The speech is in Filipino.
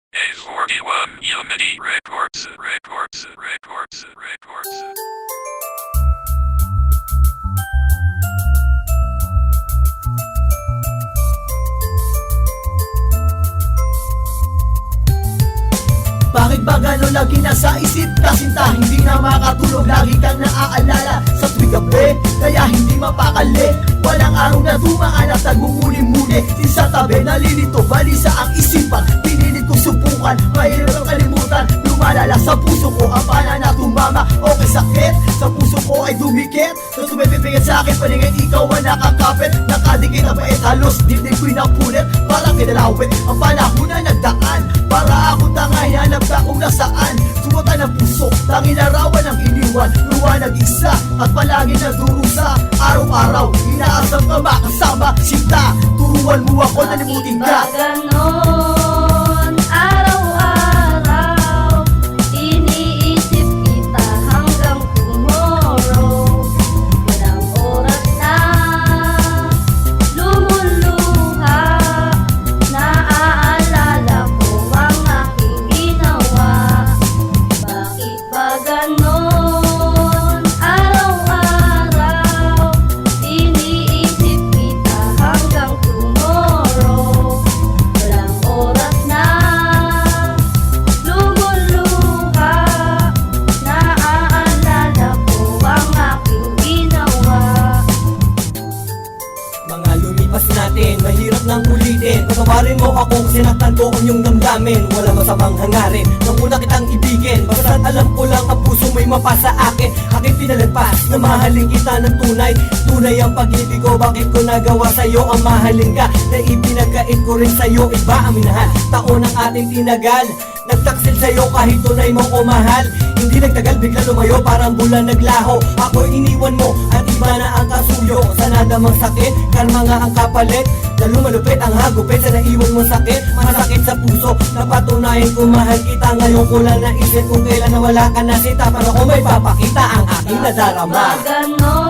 A41 Unity Records. Bakit ba gano'n lagi nasa isip na sinta? Hindi na makatulog, lagi kang naaalala sa tuwing gabi, kaya hindi mapakali. Walang araw na dumaan at nagmumuli-muli. Sa tabi, nalilito, balisa ang isipan. Pinilit kong subukan, mahirap ang kalimutan. Lumalala sa puso ko ang pana na tumama. Okay, sakit, sa puso ko ay dumikit. So tumipipigit sa akin, paningin ikaw ang nakakapit. Nakadikit na bait, halos dibdib ko'y napulit. Parang kinalawit, ang panahon na nagdaan. Para ako tanga, hinanap ka kung nasaan. Suwatan ng puso, tanging larawan ang iniwan. Luwa nag-isa at palagi nagdurusa. Araw-araw, inaasam ka makasama. Sinta, turuan mo ako na limutin ka. Bakit ba ganon? Araw-araw iniisip kita hanggang tomorrow. Walang oras na lumuluha. Naaalala ko ang aking ginawa. Bakit ba ganon? Araw-araw iniisip kita hanggang tomorrow. Walang oras na lumuluha. Naaalala ko ang aking ginawa. Mga lumipas natin, mahirap nang ulitin. Patawarin mo ako kung sinaktan ko ang iyong damdamin. Wala masamang hangarin, nang una kitang ibigin. Basta't alam ko lang ang puso mo'y mapasa akin. Aking pinalagpas na mahalin kita ng tunay. Tunay ang pag-ibig ko, bakit ko nagawa sa'yo ang mahalin ka? Na ipinagkait ko rin sa'yo, iba ang minahal. Taon ang ating tinagal, nagtaksil sa'yo kahit tunay mo ko mahal. Hindi nagtagal, bigla lumayo, parang bulan naglaho. Ako iniwan mo, at iba na ang kasuyo. Sa nadamang sakit, karma nga ang kapalit. Lalo malupit ang hagupit sa naiwan mo sakit. Masakit sa puso, napatunayan kung mahal kita. Ngayon ko lang naisip kung kailan nawala ka na sita. Para ko may papakita ang aking nadarama. Bakit ba ganon?